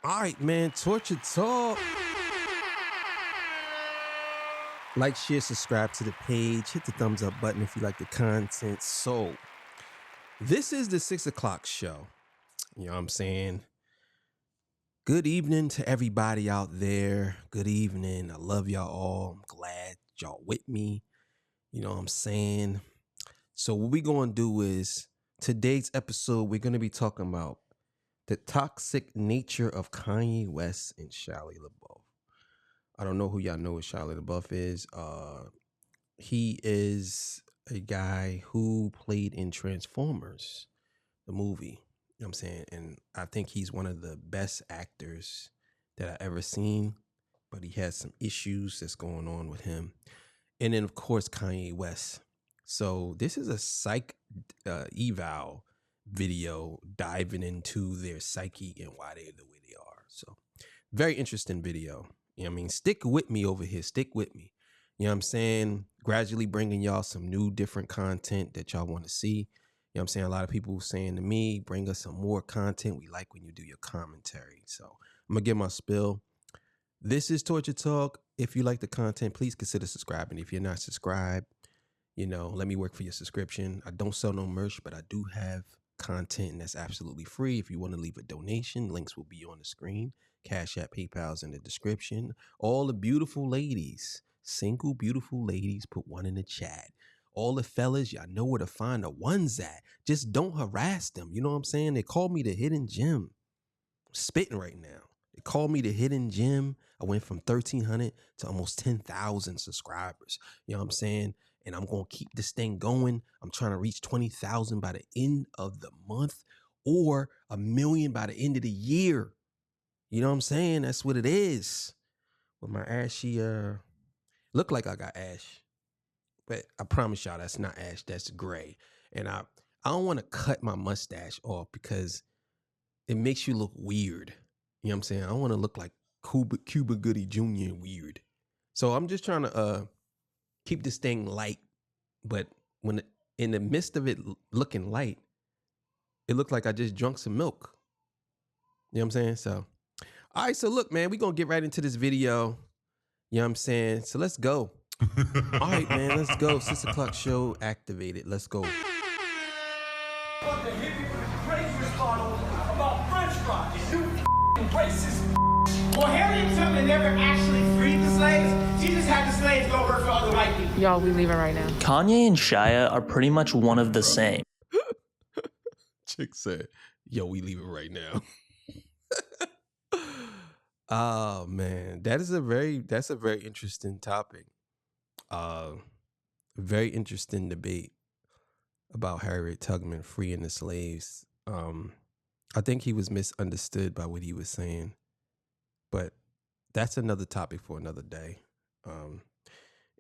All right, man. Torture Talk. Like, share, subscribe to the page. Hit the thumbs up button if you like the content. So, this is the 6 o'clock show. You know what I'm saying? Good evening to everybody out there. Good evening. I love y'all all. I'm glad y'all with me. You know what I'm saying? So, what we're going to do is today's episode, we're going to be talking about the toxic nature of Kanye West and Shia LaBeouf. I don't know who y'all know what Shia LaBeouf is. He is a guy who played in Transformers, the movie. You know what I'm saying? And I think he's one of the best actors that I ever seen, but he has some issues that's going on with him. And then, of course, Kanye West. So this is a psych eval video diving into their psyche and why they're the way they are. So very interesting video. You know what I mean? Stick with me over here. Stick with me. You know what I'm saying? Gradually bringing y'all some new different content that y'all want to see. You know what I'm saying? A lot of people saying to me, bring us some more content. We like when you do your commentary. So I'm going to give my spill. This is Torture Talk. If you like the content, please consider subscribing. If you're not subscribed, you know, let me work for your subscription. I don't sell no merch, but I do have content that's absolutely free. If you want to leave a donation, links will be on the screen. Cash App, PayPal's in the description. All the beautiful ladies, single beautiful ladies, put one in the chat. All the fellas, y'all know where to find the ones at. Just don't harass them. You know what I'm saying? They call me the hidden gem. I'm spitting right now. They call me the hidden gem. I went from 1,300 to almost 10,000 subscribers. You know what I'm saying? And I'm going to keep this thing going. I'm trying to reach 20,000 by the end of the month or 1 million by the end of the year. You know what I'm saying? That's what it is. With my ashy, look like I got ash. But I promise y'all that's not ash, that's gray. And I don't want to cut my mustache off because it makes you look weird. You know what I'm saying? I don't want to look like Cuba Goodie Jr. weird. So I'm just trying to keep this thing light. But when in the midst of it looking light, it looked like I just drunk some milk. You know what I'm saying? So, all right. So look, man, we're going to get right into this video. You know what I'm saying? So let's go. All right, man, let's go. 6 o'clock show activated. Let's go. About to hit me with a crazy bottle about French fries. You racist. Well, Harriet Tubman never actually freed the slaves. She just had the slaves go work for other white people. Y'all, we leaving right now. Kanye and Shia are pretty much one of the same. Chick said, yo, we leave it right now. Oh man, that's a very interesting topic. Very interesting debate about Harriet Tubman freeing the slaves. I think he was misunderstood by what he was saying, but that's another topic for another day.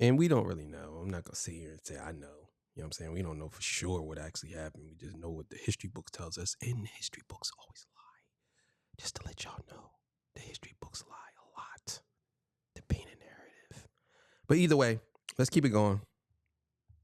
And we don't really know. I'm not gonna sit here and say I know. You know what I'm saying? We don't know for sure what actually happened. We just know what the history books tells us, and history books always lie. Just to let y'all know, the history books lie a lot to paint a narrative. But either way, let's keep it going.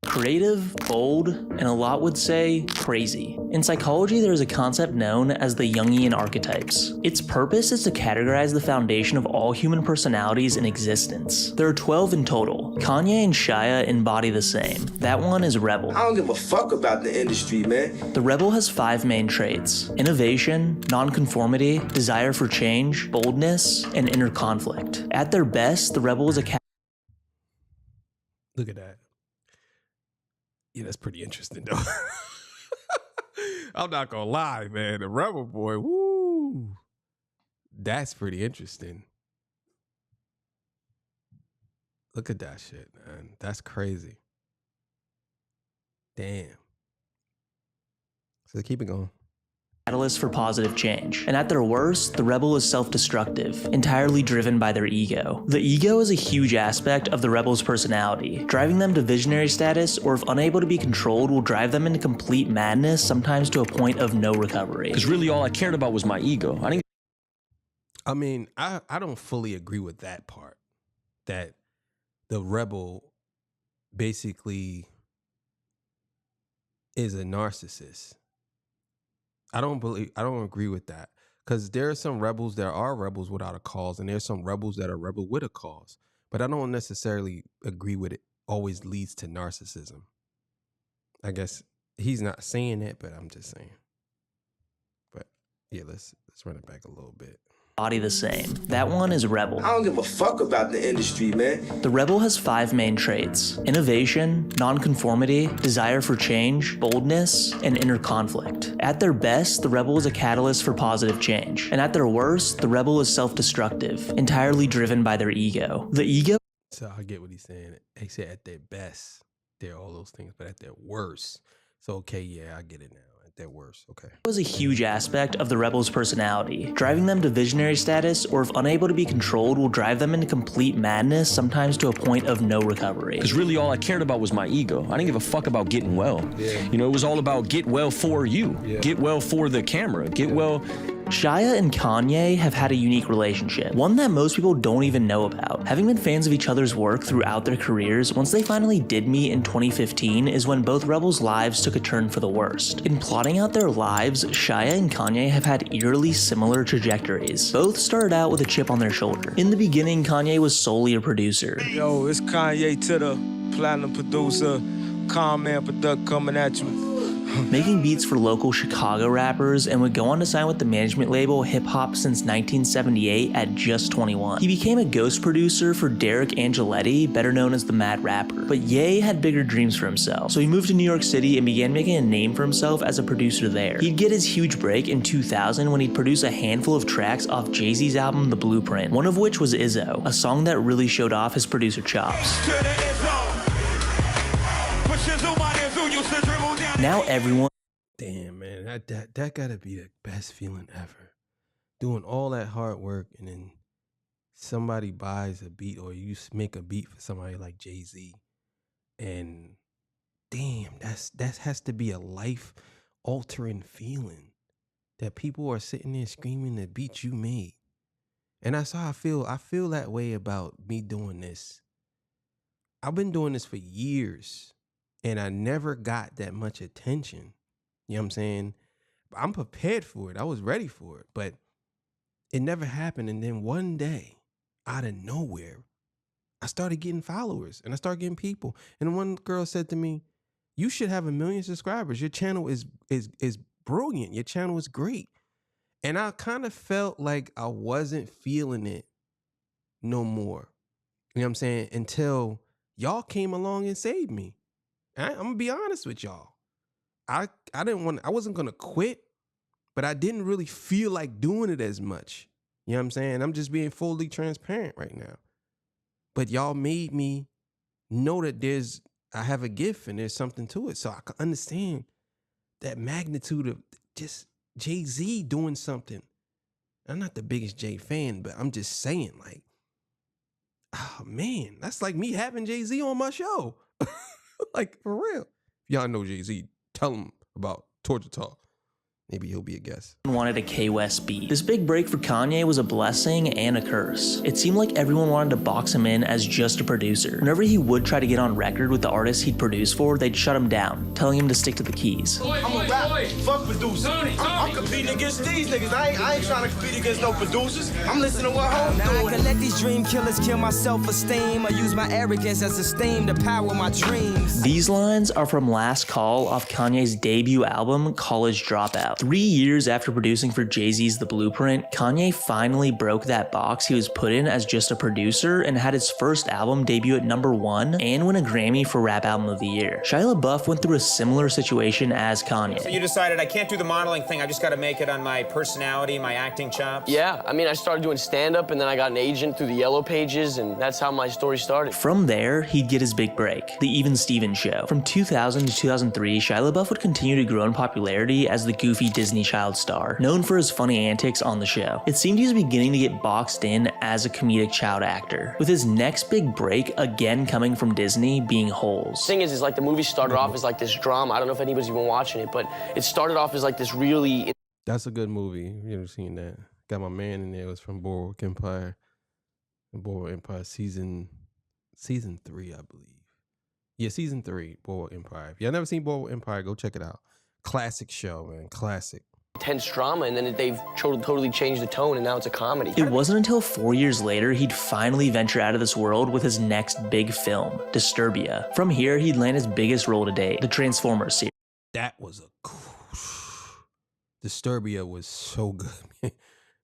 Creative, bold, and a lot would say crazy. In psychology, there is a concept known as the Jungian archetypes. Its purpose is to categorize the foundation of all human personalities in existence. There are 12 in total. Kanye and Shia embody the same. That one is rebel. I don't give a fuck about the industry, man. The rebel has 5 main traits: innovation, nonconformity, desire for change, boldness, and inner conflict. At their best, the rebel is a Look at that. Yeah, that's pretty interesting, though. I'm not gonna lie, man. The Rebel Boy, woo. That's pretty interesting. Look at that shit, man. That's crazy. Damn. So keep it going. catalyst for positive change. And at their worst, the rebel is self-destructive, entirely driven by their ego. The ego is a huge aspect of the rebel's personality, driving them to visionary status, or if unable to be controlled, will drive them into complete madness, sometimes to a point of no recovery. Because really all I cared about was my ego. I mean, I don't fully agree with that part, that the rebel basically is a narcissist. I don't agree with that, Because there are some rebels that are rebels without a cause, and there's some rebels that are rebel with a cause. But I don't necessarily agree with it always leads to narcissism. I guess he's not saying that, but I'm just saying. But yeah, let's run it back a little bit. Body the same. That one is Rebel. I don't give a fuck about the industry, man. The Rebel has 5 main traits: innovation, nonconformity, desire for change, boldness, and inner conflict. At their best, the Rebel is a catalyst for positive change. And at their worst, the Rebel is self-destructive, entirely driven by their ego. The ego... So I get what he's saying. He said at their best, they're all those things, but at their worst. So, okay, yeah, I get it now. Their worst, okay. It was a huge aspect of the Rebel's personality, driving them to visionary status, or if unable to be controlled, will drive them into complete madness, sometimes to a point of no recovery. Because really all I cared about was my ego. I didn't give a fuck about getting well. Yeah. You know, it was all about get well for you. Yeah. Get well for the camera. Get well... Shia and Kanye have had a unique relationship, one that most people don't even know about. Having been fans of each other's work throughout their careers, once they finally did meet in 2015 is when both Rebels' lives took a turn for the worst. In plotting out their lives, Shia and Kanye have had eerily similar trajectories. Both started out with a chip on their shoulder. In the beginning, Kanye was solely a producer. Yo, it's Kanye to the platinum producer, Calm Man Product coming at you. Making beats for local Chicago rappers, and would go on to sign with the management label Hip Hop since 1978 at just 21. He became a ghost producer for Derek Angeletti, better known as the Mad Rapper. But Ye had bigger dreams for himself, so he moved to New York City and began making a name for himself as a producer there. He'd get his huge break in 2000 when he'd produce a handful of tracks off Jay-Z's album The Blueprint, one of which was Izzo, a song that really showed off his producer chops. Now everyone... Damn, man, that gotta be the best feeling ever. Doing all that hard work and then somebody buys a beat, or you make a beat for somebody like Jay-Z, and damn, that has to be a life-altering feeling that people are sitting there screaming the beat you made. And that's how I feel. I feel that way about me doing this. I've been doing this for years, and I never got that much attention. You know what I'm saying? I'm prepared for it. I was ready for it, but it never happened. And then one day, out of nowhere, I started getting followers and I started getting people. And one girl said to me, "You should have 1 million subscribers. Your channel is brilliant. Your channel is great." And I kind of felt like I wasn't feeling it no more. You know what I'm saying? Until y'all came along and saved me. I'm gonna be honest with y'all. I wasn't gonna quit, but I didn't really feel like doing it as much. You know what I'm saying? I'm just being fully transparent right now. But y'all made me know that I have a gift and there's something to it. So I can understand that magnitude of just Jay-Z doing something. I'm not the biggest Jay fan, but I'm just saying, like, oh man, that's like me having Jay-Z on my show. Like, for real. If y'all know Jay-Z, tell him about Torture Talk. Maybe he'll be a guest. Wanted a K-West beat. This big break for Kanye was a blessing and a curse. It seemed like everyone wanted to box him in as just a producer. Whenever he would try to get on record with the artists he'd produced for, they'd shut him down, telling him to stick to the keys. I'm a rap, fuck producers. I'm competing against these niggas. I ain't trying to compete against no producers. I'm listening to what Home's Now doing. I can let these dream killers kill my self-esteem. I use my arrogance as a steam to power my dreams. These lines are from Last Call off Kanye's debut album, College Dropout. 3 years after producing for Jay-Z's The Blueprint, Kanye finally broke that box he was put in as just a producer and had his first album debut at #1 and win a Grammy for Rap Album of the Year. Shia LaBeouf went through a similar situation as Kanye. So you decided I can't do the modeling thing, I just gotta make it on my personality, my acting chops? Yeah, I mean, I started doing stand-up and then I got an agent through the Yellow Pages, and that's how my story started. From there, he'd get his big break, The Even Stevens Show. From 2000 to 2003, Shia LaBeouf would continue to grow in popularity as the goofy Disney child star, known for his funny antics on the show. It seemed he was beginning to get boxed in as a comedic child actor, with his next big break again coming from Disney being Holes. The thing is like the movie started off as like this drama. I don't know if anybody's even watching it, but it started off as like this really... That's a good movie. You ever seen that? Got my man in there. It was from Boardwalk Empire. Boardwalk Empire season 3, I believe. Yeah, season 3, Boardwalk Empire. If y'all never seen Boardwalk Empire, go check it out. Classic show, man. Classic. intense drama, and then they've totally changed the tone, and now it's a comedy. It wasn't until 4 years later he'd finally venture out of this world with his next big film, Disturbia. From here, he'd land his biggest role to date, the Transformers series. That was a Disturbia was so good,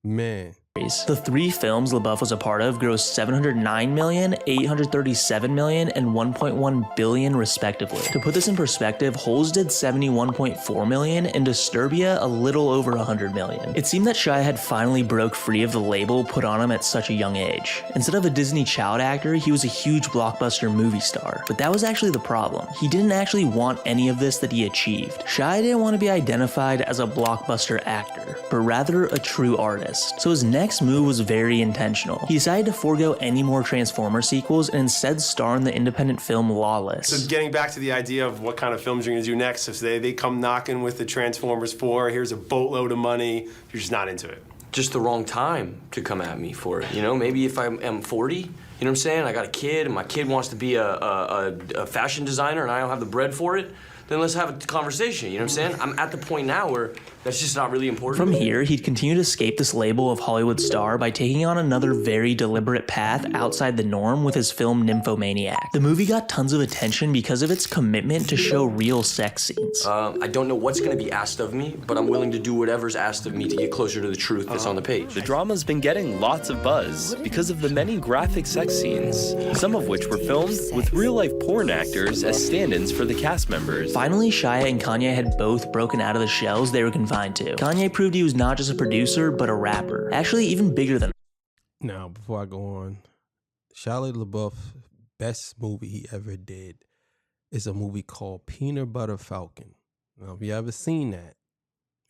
man. The 3 films LaBeouf was a part of grossed $709 million, $837 million, and $1.1 billion respectively. To put this in perspective, Holes did $71.4 million and Disturbia a little over $100 million. It seemed that Shia had finally broke free of the label put on him at such a young age. Instead of a Disney child actor, he was a huge blockbuster movie star. But that was actually the problem. He didn't actually want any of this that he achieved. Shia didn't want to be identified as a blockbuster actor, but rather a true artist. So his next move was very intentional. He decided to forego any more Transformers sequels and instead star in the independent film Lawless. So getting back to the idea of what kind of films you're gonna do next, if they come knocking with the Transformers 4, here's a boatload of money, you're just not into it. Just the wrong time to come at me for it, you know? Maybe if I'm 40, you know what I'm saying? I got a kid and my kid wants to be a fashion designer and I don't have the bread for it, then let's have a conversation, you know what I'm saying? I'm at the point now where that's just not really important. From here, he'd continue to escape this label of Hollywood star by taking on another very deliberate path outside the norm with his film Nymphomaniac. The movie got tons of attention because of its commitment to show real sex scenes. I don't know what's gonna be asked of me, but I'm willing to do whatever's asked of me to get closer to the truth that's on the page. The drama's been getting lots of buzz because of the many graphic sex scenes, some of which were filmed with real-life porn actors as stand-ins for the cast members. Finally, Shia and Kanye had both broken out of the shells they were confined to. Kanye proved he was not just a producer, but a rapper. Actually, even bigger than. Now, before I go on, Shia LaBeouf's best movie he ever did is a movie called Peanut Butter Falcon. Now, if you ever seen that,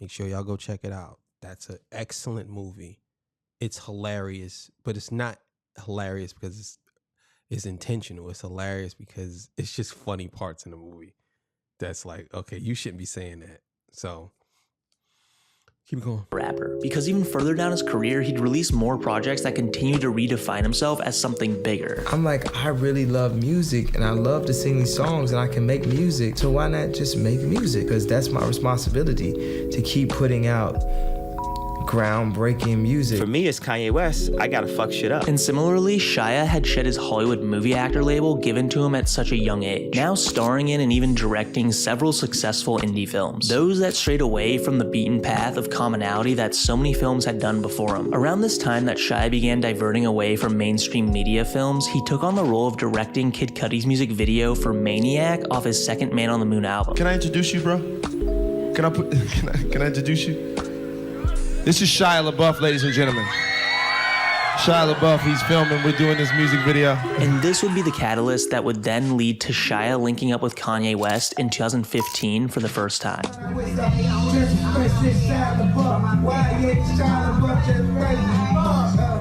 make sure y'all go check it out. That's an excellent movie. It's hilarious, but it's not hilarious because it's intentional. It's hilarious because it's just funny parts in the movie. That's like, okay, you shouldn't be saying that. So keep going. Rapper. Because even further down his career, he'd release more projects that continued to redefine himself as something bigger. I'm like, I really love music and I love to sing these songs and I can make music. So why not just make music? Because that's my responsibility, to keep putting out groundbreaking music. For me, it's Kanye West. I gotta fuck shit up. And similarly, Shia had shed his Hollywood movie actor label given to him at such a young age, now starring in and even directing several successful indie films, those that strayed away from the beaten path of commonality that so many films had done before him. Around this time that Shia began diverting away from mainstream media films, he took on the role of directing Kid Cudi's music video for Maniac off his second Man on the Moon album. Can I introduce you, bro? Can I introduce you? This is Shia LaBeouf, ladies and gentlemen. Shia LaBeouf, he's filming, we're doing this music video. And this would be the catalyst that would then lead to Shia linking up with Kanye West in 2015 for the first time.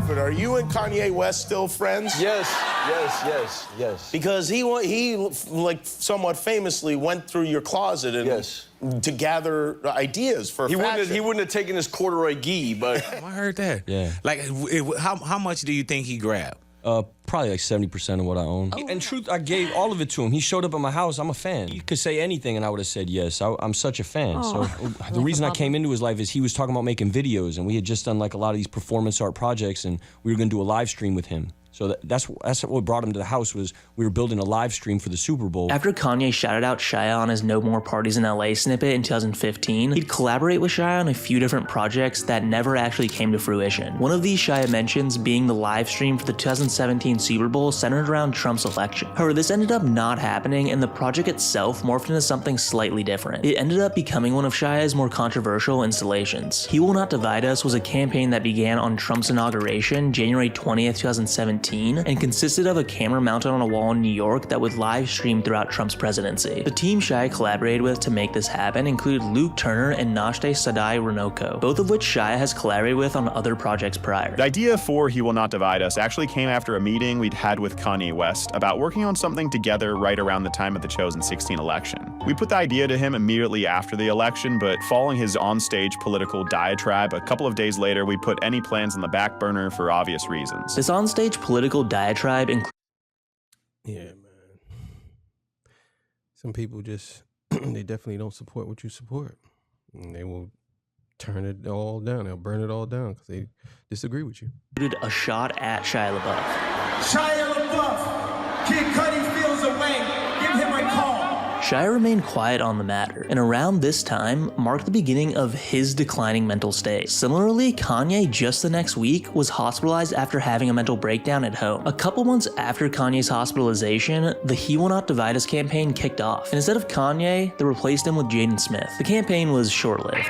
But are you and Kanye West still friends? Yes. Because he like somewhat famously went through your closet and to gather ideas for fashion. He wouldn't have taken his corduroy gi, but I heard that. Yeah. Like, how much do you think he grabbed? Probably like 70% of what I own. And truth, I gave all of it to him. He showed up at my house. I'm a fan. You could say anything and I would have said yes. I'm such a fan. So the reason I came into his life is he was talking about making videos, and we had just done like a lot of these performance art projects, and we were gonna do a live stream with him. So that's what brought him to the house, was we were building a live stream for the Super Bowl. After Kanye shouted out Shia on his No More Parties in LA snippet in 2015, he'd collaborate with Shia on a few different projects that never actually came to fruition. One of these Shia mentions being the live stream for the 2017 Super Bowl centered around Trump's election. However, this ended up not happening, and the project itself morphed into something slightly different. It ended up becoming one of Shia's more controversial installations. He Will Not Divide Us was a campaign that began on Trump's inauguration, January 20th, 2017, and consisted of a camera mounted on a wall in New York that would live stream throughout Trump's presidency. The team Shia collaborated with to make this happen included Luke Turner and Nashte Sadai Runoko, both of which Shia has collaborated with on other projects prior. The idea for He Will Not Divide Us actually came after a meeting we'd had with Kanye West about working on something together right around the time of the 2016 election. We put the idea to him immediately after the election, but following his onstage political diatribe, a couple of days later we put any plans on the back burner for obvious reasons. This onstage political diatribe Yeah, man. Some people just, they definitely don't support what you support. And they will turn it all down. They'll burn it all down because they disagree with you. A shot at Shia LaBeouf. Shia LaBeouf, Kid Cudi feels away. Give him a call. Shia remained quiet on the matter, and around this time marked the beginning of his declining mental state. Similarly, Kanye just the next week was hospitalized after having a mental breakdown at home. A couple months after Kanye's hospitalization, the He Will Not Divide Us campaign kicked off, and instead of Kanye, they replaced him with Jaden Smith. The campaign was short-lived.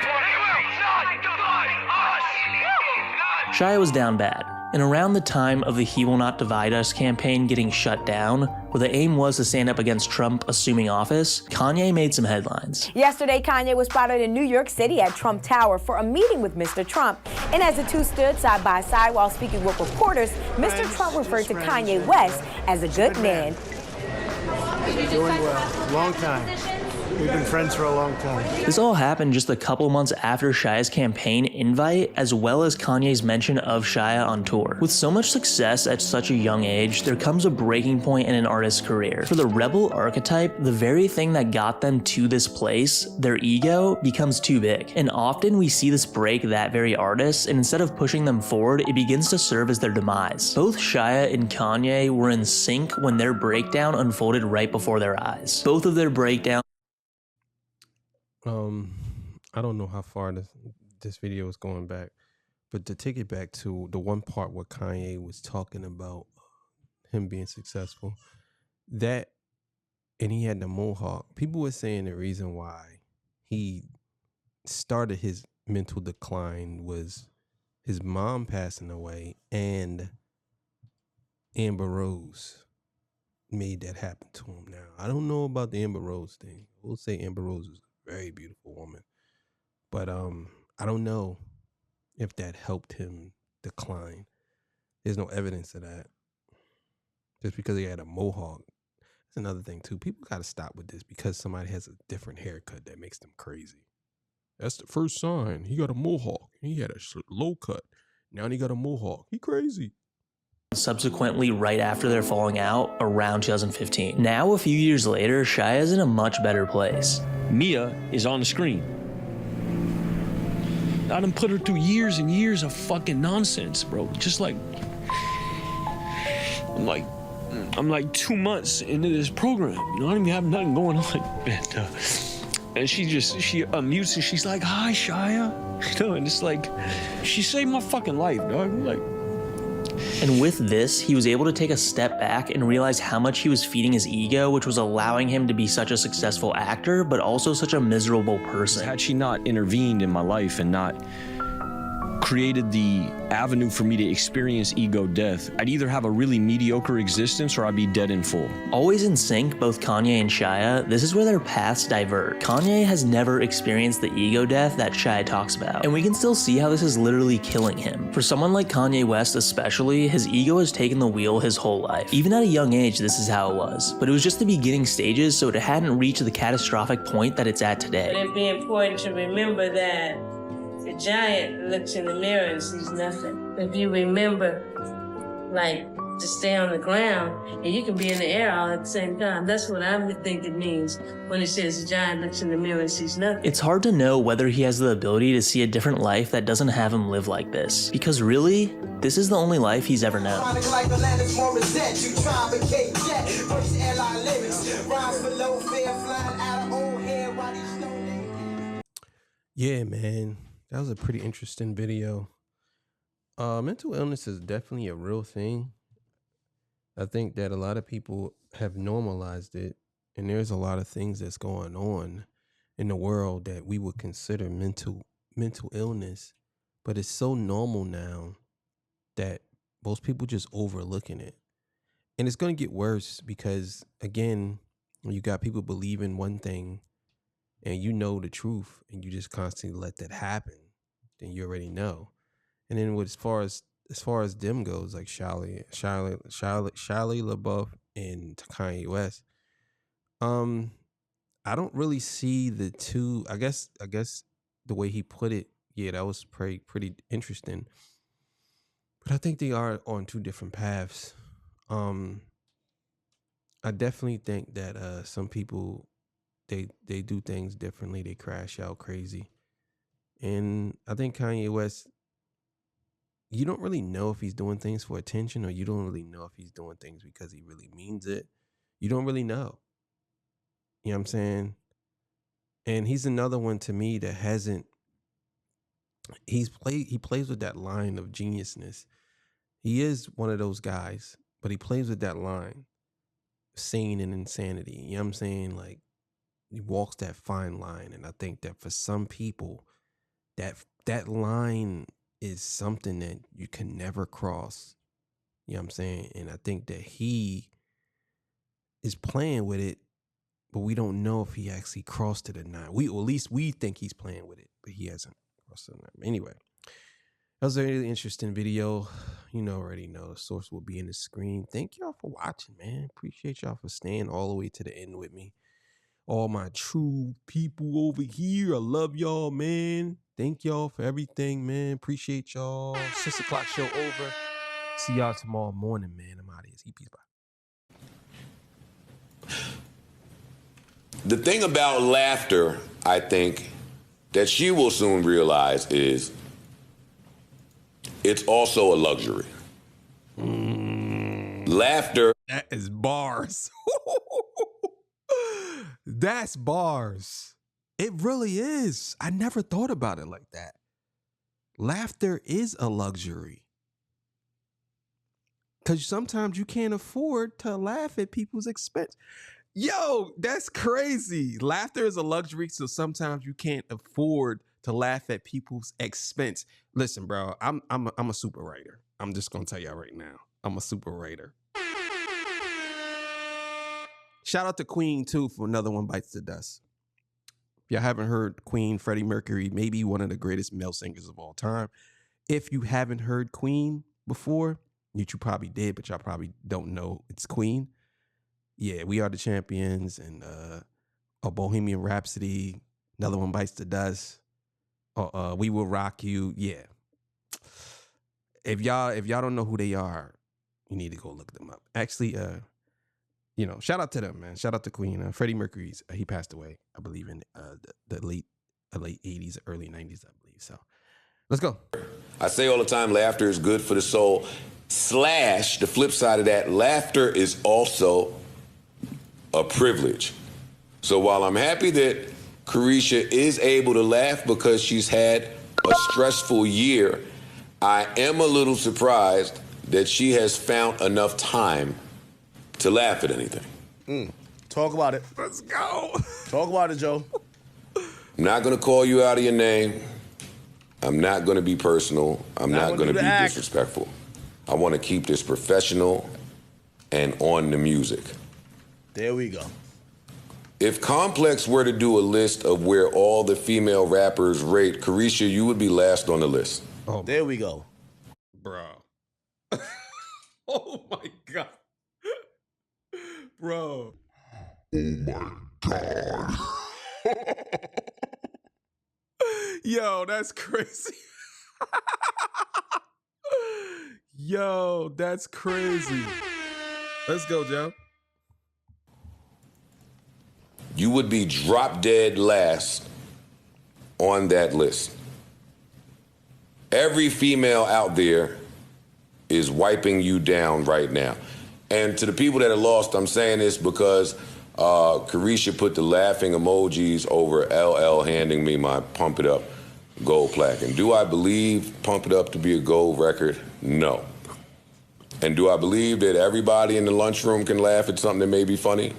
Shia was down bad, and around the time of the He Will Not Divide Us campaign getting shut down, where the aim was to stand up against Trump assuming office, Kanye made some headlines. Yesterday, Kanye was spotted in New York City at Trump Tower for a meeting with Mr. Trump. And as the two stood side by side while speaking with reporters, Mr. Trump referred to Kanye West as a good man. Doing well. Long time. We've been friends for a long time. This all happened just a couple months after Shia's campaign invite, as well as Kanye's mention of Shia on tour. With so much success at such a young age, there comes a breaking point in an artist's career. For the rebel archetype, the very thing that got them to this place, their ego, becomes too big. And often we see this break that very artist, and instead of pushing them forward, it begins to serve as their demise. Both Shia and Kanye were in sync when their breakdown unfolded right before their eyes. Both of their breakdowns I don't know how far this video is going back, but to take it back to the one part where Kanye was talking about him being successful, that, and he had the mohawk. People were saying the reason why he started his mental decline was his mom passing away, and Amber Rose made that happen to him. Now, I don't know about the Amber Rose thing. We'll say Amber Rose is a very beautiful woman, but I don't know if that helped him decline. There's no evidence of that. Just because he had a mohawk. That's another thing too. People got to stop with this because somebody has a different haircut that makes them crazy. That's the first sign. He got a mohawk. He had a low cut. Now he got a mohawk. He crazy. Subsequently, right after their falling out, around 2015. Now, a few years later, Shia is in a much better place. Mia is on the screen. I done put her through years and years of fucking nonsense, bro. Just like, I'm like 2 months into this program. You know, I don't even have nothing going on. And she unmutes and she's like, "Hi, Shia." You know, and it's like, she saved my fucking life, dog. Like. And with this, he was able to take a step back and realize how much he was feeding his ego, which was allowing him to be such a successful actor, but also such a miserable person. Had she not intervened in my life and not created the avenue for me to experience ego death, I'd either have a really mediocre existence or I'd be dead in full. Always in sync, both Kanye and Shia, this is where their paths diverge. Kanye has never experienced the ego death that Shia talks about, and we can still see how this is literally killing him. For someone like Kanye West especially, his ego has taken the wheel his whole life. Even at a young age, this is how it was. But it was just the beginning stages, so it hadn't reached the catastrophic point that it's at today. But it'd be important to remember that the giant looks in the mirror and sees nothing. If you remember, like, to stay on the ground, and you can be in the air all at the same time. That's what I think it means when it says the giant looks in the mirror and sees nothing. It's hard to know whether he has the ability to see a different life that doesn't have him live like this. Because really, this is the only life he's ever known. Yeah, man. That was a pretty interesting video. Mental illness is definitely a real thing. I think that a lot of people have normalized it, and there's a lot of things that's going on in the world that we would consider mental illness, but it's so normal now that most people just overlooking it. And it's going to get worse because, again, when you got people believing one thing and you know the truth and you just constantly let that happen, then you already know. And then as far as them goes, like Shia LaBeouf and Kanye West, I don't really see the two. I guess the way he put it, yeah, that was pretty interesting. But I think they are on two different paths. I definitely think that some people they do things differently. They crash out crazy, And I think Kanye West, you don't really know if he's doing things for attention, or you don't really know if he's doing things because he really means it. You don't really know. You know what I'm saying? And he's another one to me that hasn't, he plays with that line of geniusness. He is one of those guys, but he plays with that line, sane and insanity. You know what I'm saying? Like, he walks that fine line. And I think that for some people, that line is something that you can never cross. You know what I'm saying? And I think that he is playing with it, but we don't know if he actually crossed it or not. At least we think he's playing with it, but he hasn't crossed it or not. Anyway, that was a really interesting video. You already know the source will be in the screen. Thank y'all for watching, man. Appreciate y'all for staying all the way to the end with me. All my true people over here, I love y'all, man. Thank y'all for everything, man. Appreciate y'all. 6 o'clock show over. See y'all tomorrow morning, man. I'm out of here. Peace, bye. The thing about laughter, I think, that she will soon realize is it's also a luxury. Laughter. That is bars. That's bars. It really is. I never thought about it like that. Laughter is a luxury. Because sometimes you can't afford to laugh at people's expense. Yo, that's crazy. Laughter is a luxury, so sometimes you can't afford to laugh at people's expense. Listen, bro, I'm a super writer. I'm just gonna tell y'all right now. I'm a super writer. Shout out to Queen too for another one bites the dust. If y'all haven't heard Queen, Freddie Mercury, maybe one of the greatest male singers of all time. If you haven't heard Queen before, which you probably did, but y'all probably don't know it's Queen. Yeah, We Are the Champions and a Bohemian Rhapsody, another one bites the dust. We Will Rock You. Yeah. If y'all don't know who they are, you need to go look them up. Actually, shout out to them, man. Shout out to Queen. Freddie Mercury's he passed away, I believe, in the late 80s, early 90s, I believe. So let's go. I say all the time, laughter is good for the soul. / the flip side of that, laughter is also a privilege. So while I'm happy that Carisha is able to laugh because she's had a stressful year, I am a little surprised that she has found enough time to laugh at anything. Talk about it. Let's go. Talk about it, Joe. I'm not going to call you out of your name. I'm not going to be personal. I'm not going to be disrespectful. I want to keep this professional and on the music. There we go. If Complex were to do a list of where all the female rappers rate, Carisha, you would be last on the list. Oh, there we go. Bro. Oh my God. Bro. Oh my God. Yo, that's crazy. Yo, that's crazy. Let's go, Joe. You would be drop dead last on that list. Every female out there is wiping you down right now. And to the people that are lost, I'm saying this because Carisha put the laughing emojis over LL handing me my Pump It Up gold plaque. And do I believe Pump It Up to be a gold record? No. And do I believe that everybody in the lunchroom can laugh at something that may be funny?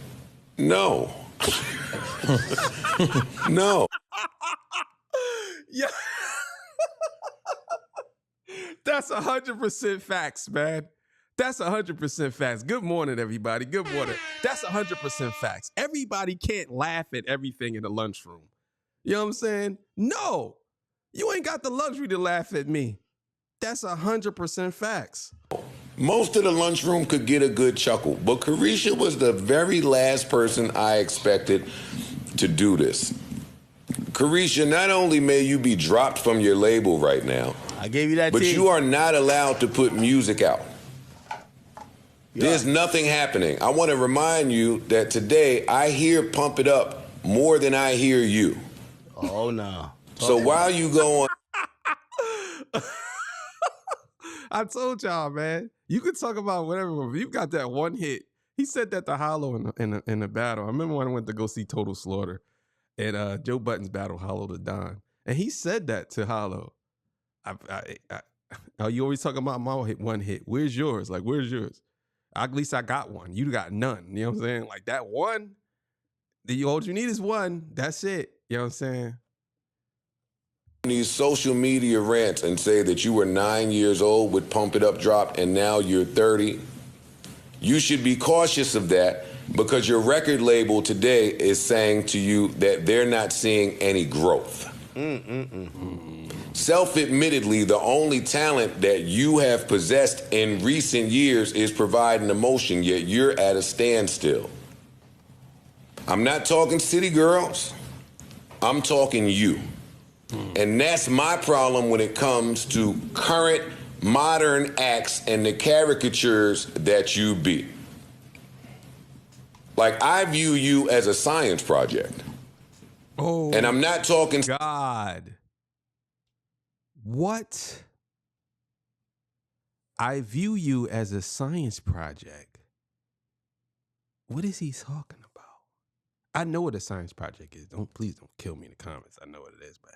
No. No. Yeah. That's 100% facts, man. That's 100% facts. Good morning, everybody. Good morning. That's 100% facts. Everybody can't laugh at everything in the lunchroom. You know what I'm saying? No. You ain't got the luxury to laugh at me. That's 100% facts. Most of the lunchroom could get a good chuckle, but Carisha was the very last person I expected to do this. Carisha, not only may you be dropped from your label right now, I gave you that but team. you are not allowed to put music out. There's nothing happening. I want to remind you that today I hear Pump It Up more than I hear you. Oh, no. So while you go on, I told y'all, man. You can talk about whatever. If you got that one hit. He said that to Hollow in the battle. I remember when I went to go see Total Slaughter, and Joe Budden's battle Hollow to Don, and he said that to Hollow. You always talking about my one hit. Where's yours? Like, where's yours? At least I got one. You got none. You know what I'm saying? Like that one. All you need is one. That's it. You know what I'm saying? These social media rants and say that you were 9 years old with Pump It Up Drop and now you're 30. You should be cautious of that because your record label today is saying to you that they're not seeing any growth. Self-admittedly, the only talent that you have possessed in recent years is providing emotion, yet you're at a standstill. I'm not talking city girls. I'm talking you. And that's my problem when it comes to current modern acts and the caricatures that you be. Like, I view you as a science project. Oh, and I'm not talking God. What? I view you as a science project. What is he talking about? I know what a science project is. Please don't kill me in the comments. I know what it is, but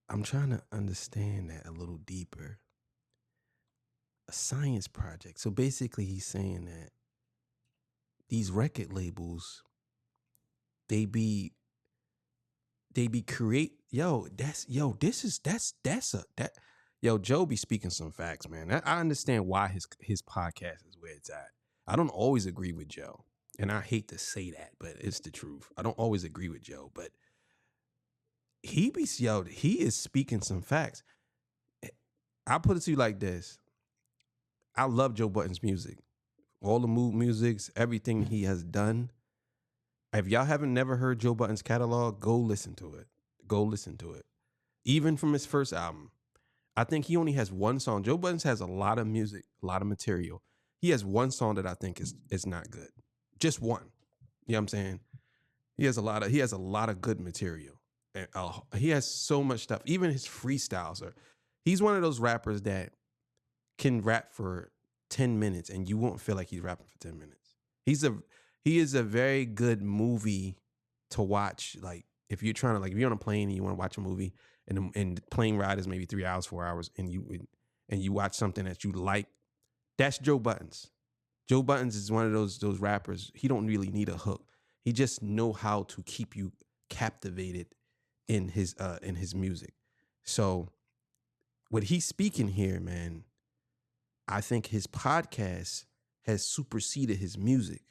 I'm trying to understand that a little deeper. A science project. So basically he's saying that these record labels, they be create, Joe be speaking some facts, man. I understand why his podcast is where it's at. I don't always agree with Joe. And I hate to say that, but it's the truth. I don't always agree with Joe, but he is speaking some facts. I'll put it to you like this. I love Joe Budden's music. All the mood musics, everything he has done. If y'all haven't never heard Joe Budden's catalog, go listen to it. Go listen to it. Even from his first album. I think he only has one song. Joe Budden has a lot of music, a lot of material. He has one song that I think is not good. Just one. You know what I'm saying? He has a lot of good material. And he has so much stuff. Even his freestyles he's one of those rappers that can rap for 10 minutes and you won't feel like he's rapping for 10 minutes. He is a very good movie to watch. Like if you're trying to, like if you're on a plane and you want to watch a movie and the plane ride is maybe 3 hours, 4 hours, and you watch something that you like, that's Joe Budden's. Joe Budden's is one of those rappers. He don't really need a hook. He just know how to keep you captivated in his music. So what he's speaking here, man, I think his podcast has superseded his music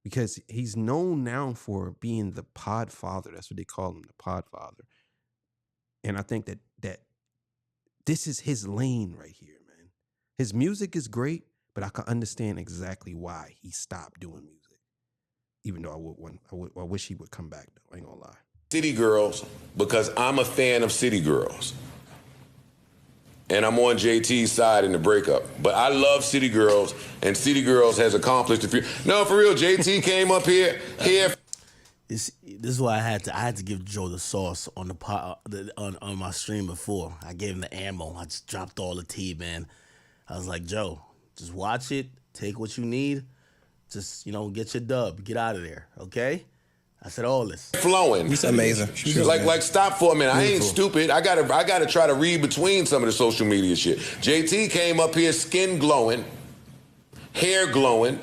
because he's known now for being the pod father. That's what they call him, the pod father. And I think that this is his lane right here, man. His music is great, but I can understand exactly why he stopped doing music. Even though I wish he would come back though. I ain't gonna lie. City girls because I'm a fan of city girls. And I'm on JT's side in the breakup. But I love City Girls, and City Girls has accomplished a few. No, for real, JT came up here. This is why I had to give Joe the sauce on on my stream before. I gave him the ammo. I just dropped all the tea, man. I was like, Joe, just watch it, take what you need, just get your dub, get out of there, okay? I said all this. Flowing. He's amazing. Like stop for a minute. I ain't stupid. I gotta try to read between some of the social media shit. JT came up here skin glowing, hair glowing,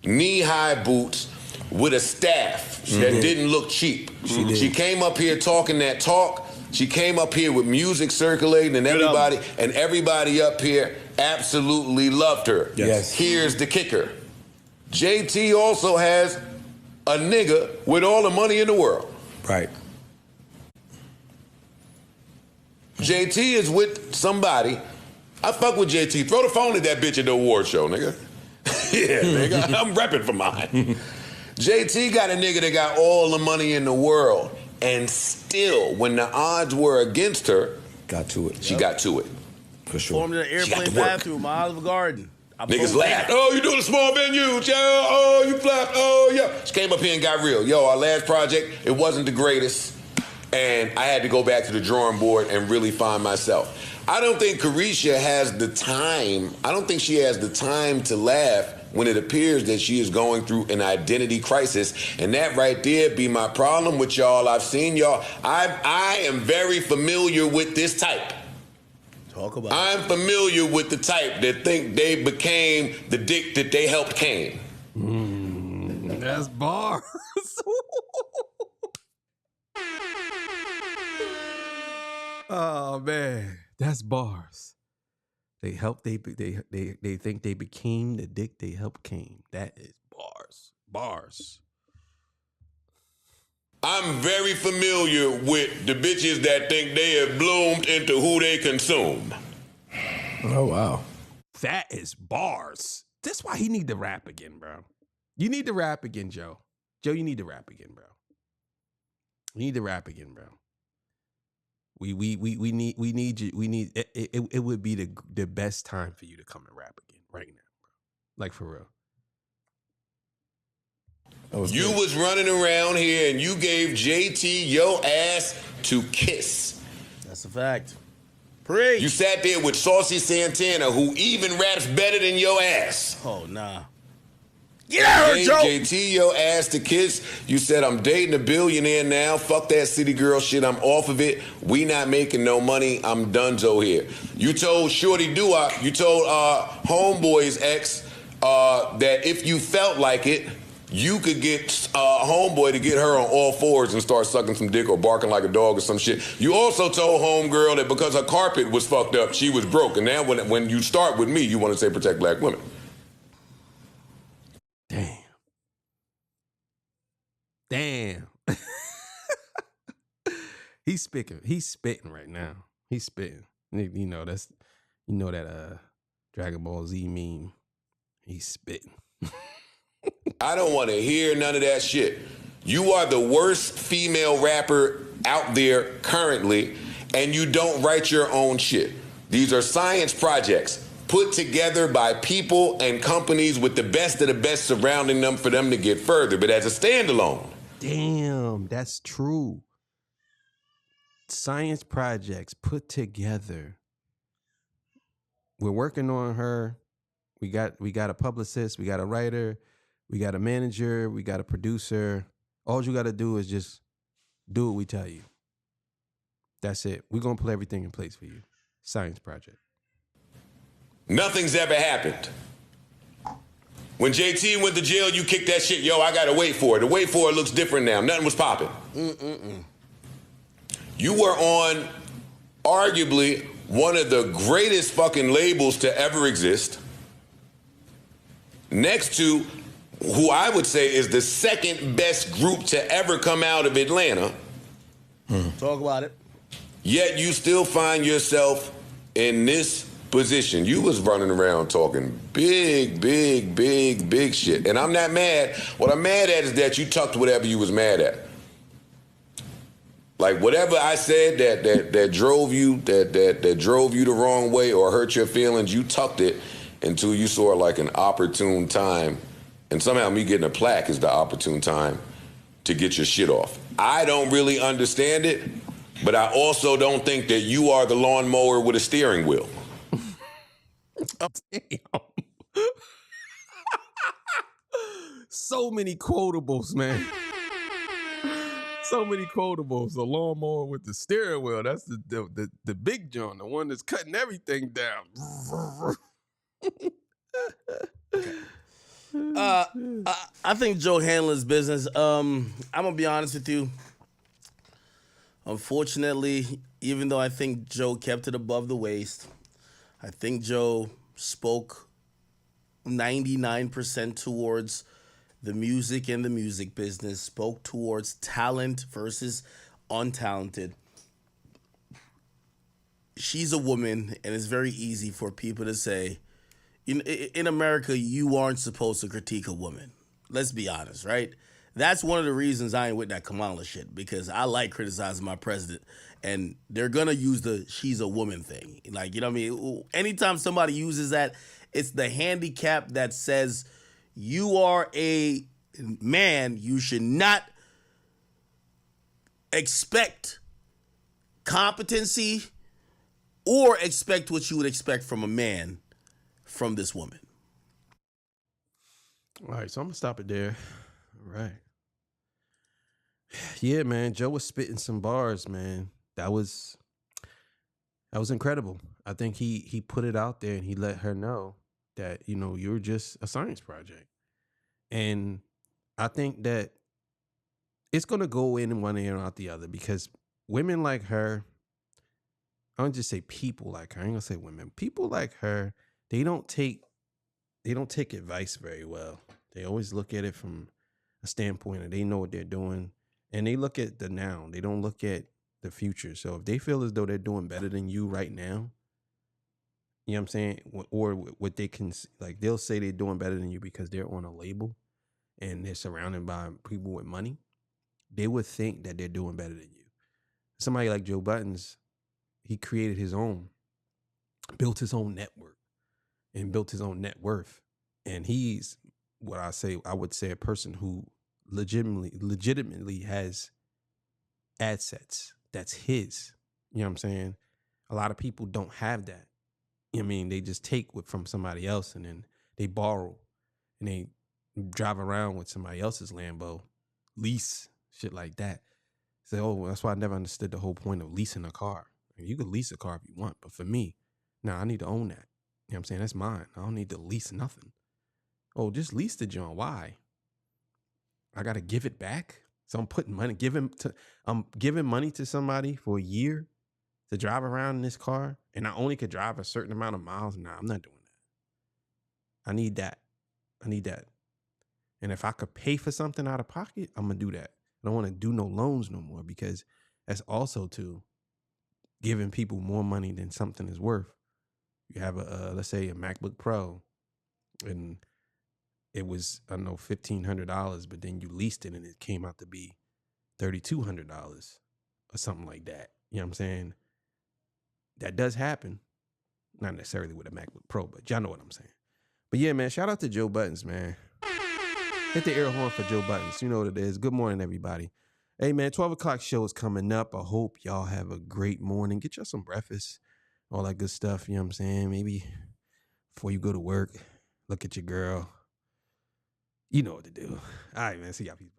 knee-high boots with a staff that didn't look cheap. She came up here talking that talk. She came up here with music circulating and everybody up here absolutely loved her. Yes. Here's the kicker. JT also has a nigga with all the money in the world. Right. JT is with somebody. I fuck with JT. Throw the phone at that bitch at the award show, nigga. Yeah, nigga. I'm repping for mine. JT got a nigga that got all the money in the world. And still, when the odds were against her, she got to it. For sure. Formed in an airplane bathroom, Olive Garden. Niggas laughed. Oh, you doing a small venue? Oh, you flopped. Oh, yeah. She came up here and got real. Yo, our last project, it wasn't the greatest. And I had to go back to the drawing board and really find myself. I don't think Carisha has the time. I don't think she has the time to laugh when it appears that she is going through an identity crisis. And that right there be my problem with y'all. I've seen y'all. I am very familiar with this type. Talk about I'm familiar with the type that think they became the dick that they helped came. That's bars. Oh man, that's bars. They think they became the dick they helped came. That is bars. Bars. I'm very familiar with the bitches that think they have bloomed into who they consume. Oh wow. That is bars. That's why he need to rap again, bro. You need to rap again, Joe. Joe, you need to rap again, bro. You need to rap again, bro. We need you. We need it would be the best time for you to come and rap again right now, bro. Like for real. You was running around here and you gave JT your ass to kiss. That's a fact. Preach. You sat there with Saucy Santana, who even raps better than your ass. Oh, nah. Get out of here, Joe. JT your ass to kiss. You said, I'm dating a billionaire now. Fuck that city girl shit. I'm off of it. We not making no money. I'm donezo here. You told Shorty Doo-Wop, you told Homeboy's ex that if you felt like it, you could get Homeboy to get her on all fours and start sucking some dick or barking like a dog or some shit. You also told Homegirl that because her carpet was fucked up, she was broke. And now when you start with me, you want to say protect black women. Damn. He's spitting right now. He's spitting. You know that Dragon Ball Z meme. He's spitting. I don't want to hear none of that shit. You are the worst female rapper out there currently, and you don't write your own shit. These are science projects put together by people and companies with the best of the best surrounding them for them to get further. But as a standalone. Damn, that's true. Science projects put together. We're working on her. We got a publicist. We got a writer. We got a manager. We got a producer. All you got to do is just do what we tell you. That's it. We're going to put everything in place for you. Science project. Nothing's ever happened. When JT went to jail, you kicked that shit. Yo, I got to wait for it. The wait for it looks different now. Nothing was popping. You were on arguably one of the greatest fucking labels to ever exist. Next to who I would say is the second best group to ever come out of Atlanta. Talk about it. Yet you still find yourself in this position. You was running around talking big shit. And I'm not mad. What I'm mad at is that you tucked whatever you was mad at. Like whatever I said that drove you the wrong way or hurt your feelings, you tucked it until you saw like an opportune time. And somehow me getting a plaque is the opportune time to get your shit off. I don't really understand it, but I also don't think that you are the lawnmower with a steering wheel. Damn. So many quotables, man. So many quotables. The lawnmower with the steering wheel. That's the big joint, the one that's cutting everything down. I think Joe handles business. I'm gonna be honest with you. Unfortunately, even though I think Joe kept it above the waist, I think Joe spoke 99% towards the music and the music business, spoke towards talent versus untalented. She's a woman, and it's very easy for people to say, in America, you aren't supposed to critique a woman. Let's be honest, right? That's one of the reasons I ain't with that Kamala shit, because I like criticizing my president, and they're gonna use the she's a woman thing. Like, you know what I mean? Anytime somebody uses that, it's the handicap that says you are a man, you should not expect competency or expect what you would expect from a man from this woman. All right, so I'm gonna stop it there. All right. Yeah, man, Joe was spitting some bars, man. That was incredible. I think he put it out there and he let her know that, you're just a science project. And I think that it's going to go in one ear and out the other, because women like her, I don't just say people like her, I ain't going to say women. People like her, they don't take advice very well. They always look at it from a standpoint of they know what they're doing, and they look at the now. They don't look at the future. So if they feel as though they're doing better than you right now, you know what I'm saying? Or what they can, like, they'll say they're doing better than you because they're on a label and they're surrounded by people with money. They would think that they're doing better than you. Somebody like Joe Buttons, he created his own, built his own network and built his own net worth. And he's I would say a person who legitimately has assets. That's his. You know what I'm saying? A lot of people don't have that. You know what I mean? They just take from somebody else and then they borrow and they drive around with somebody else's Lambo, lease, shit like that. So, that's why I never understood the whole point of leasing a car. I mean, you could lease a car if you want, but for me, I need to own that. You know what I'm saying? That's mine. I don't need to lease nothing. Oh, just lease the joint. Why? I got to give it back? So I'm putting money, I'm giving money to somebody for a year to drive around in this car, and I only could drive a certain amount of miles. Nah, I'm not doing that. I need that. And if I could pay for something out of pocket, I'm going to do that. I don't want to do no loans no more, because that's also to giving people more money than something is worth. You have let's say a MacBook Pro, and it was, I don't know, $1,500, but then you leased it and it came out to be $3,200 or something like that. You know what I'm saying? That does happen. Not necessarily with a MacBook Pro, but y'all know what I'm saying. But yeah, man, shout out to Joe Buttons, man. Hit the air horn for Joe Buttons. You know what it is. Good morning, everybody. Hey, man, 12 o'clock show is coming up. I hope y'all have a great morning. Get y'all some breakfast, all that good stuff. You know what I'm saying? Maybe before you go to work, look at your girl. You know what to do. All right, man. See y'all people.